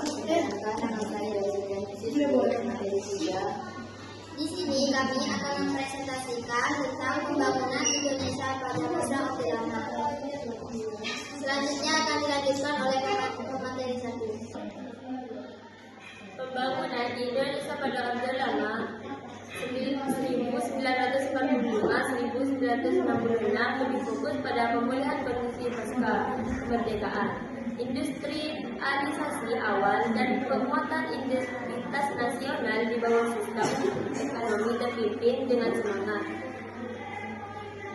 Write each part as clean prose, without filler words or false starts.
Nama saya Yusuf materi 3. Di sini kami akan mempresentasikan tentang pembangunan Indonesia pada masa Orde Lama. Selanjutnya akan dilanjutkan oleh pemateri 1. Pembangunan Indonesia pada Orde Lama 1945-1966 lebih fokus pada pemulihan kondisi pasca kemerdekaan, industrialisasi awal, dan penguatan identitas nasional di bawah sistem ekonomi terpimpin dengan semangat.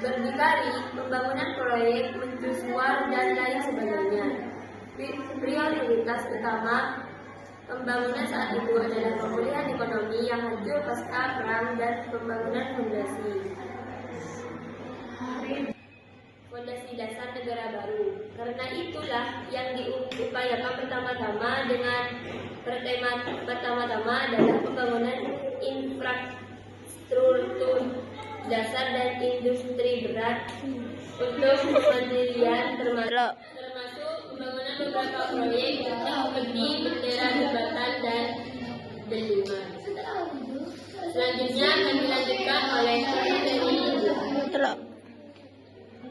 Berdikari, pembangunan proyek, mercusuar, dan lain sebagainya. Prioritas utama pembangunan saat itu adalah pemulihan ekonomi yang hancur pasca perang dan pembangunan fondasi dasar negara baru. Karena itulah yang diupayakan pertama-tama adalah pembangunan infrastruktur dasar dan industri berat untuk kementerian termasuk pembangunan beberapa proyek seperti bendera jembatan dan bendungan. Selanjutnya akan dilanjutkan oleh materi 2.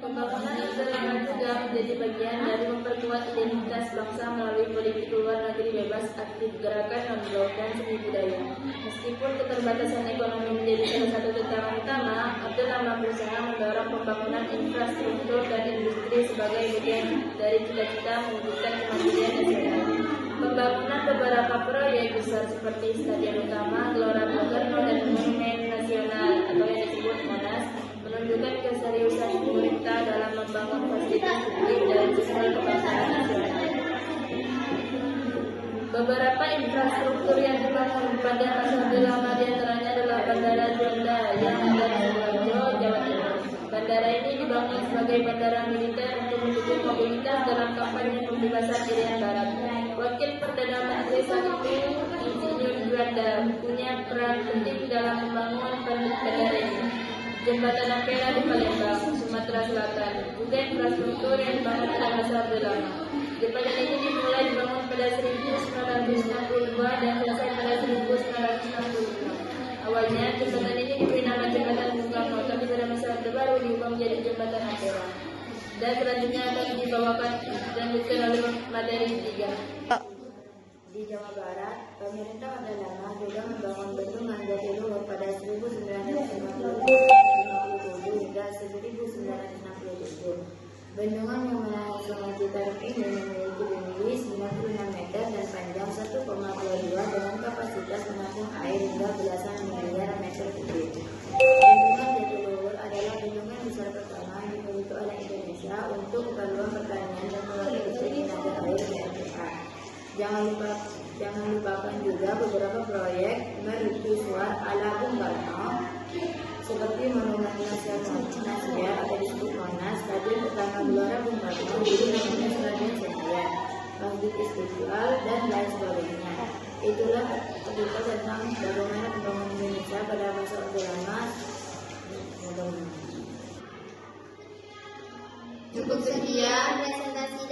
Pembangunan Orde Lama juga menjadi bagian dari memperkuat identitas bangsa melalui politik luar negeri bebas, aktif gerakan non-blok, dan seni budaya. Meskipun keterbatasan ekonomi menjadi salah satu tantangan utama, Orde Lama berusaha mendorong pembangunan infrastruktur dan industri sebagai bagian dari cita-cita mewujudkan kemandirian nasional. Pembangunan beberapa proyek besar seperti Stadion Utama, Gelora Bung Karno, dan Monumen Nasional atau yang disebut Monas menunjukkan keseriusan pemerintah dalam membangun fasilitas publik dan sistem kebangsaan nasional. Beberapa infrastruktur yang dibangun pada masa Orde Lama diantaranya adalah Bandara Juanda yang ada di Sidoarjo, Jawa Timur. Bandara ini dibangun sebagai bandara militer untuk mendukung mobilitas dalam kampanye pembebasan Irian Barat. Wakil Perdana Menteri saat itu, Insinyur Juanda, punya peran penting dalam membangun bandara ini. Jembatan Ampera di Palembang, Sumatera Selatan, juga infrastruktur yang dibangun pada masa Orde Lama. Jembatan ini dimulai dibangun pada 1962 dan selesai pada 1965. Awalnya jembatan ini diberi nama Jembatan Bung Karno, tapi pada masa Orde Baru diubah menjadi Jembatan Ampera. Dan selanjutnya akan dilanjutkan oleh materi 3. Di Jawa Barat, pemerintah Orde Lama juga membangun bendungan Jatiluhur pada 1957 hingga 1967. Bendungan yang menaungi Sungai Citarum ini memiliki tinggi 96 meter dan panjang 1,22 dengan kapasitas menampung air hingga belasan miliar meter kubik. Bendungan Jatiluhur adalah bendungan besar pertama yang dimiliki oleh Indonesia untuk keperluan pertanian dan melalui tenaga air di Afrika. Jangan lupakan juga beberapa proyek mercusuar ala Bung Karno seperti Monumen Nasional atau disebut Monas, Stadion Utama Gelora Bung Karno, jadi namanya Stadion Senior, Masjid Istiqlal, dan lain sebagainya. Itulah cerita tentang bagaimana pembangunan Indonesia pada masa Orde Lama. Cukup sekian presentasi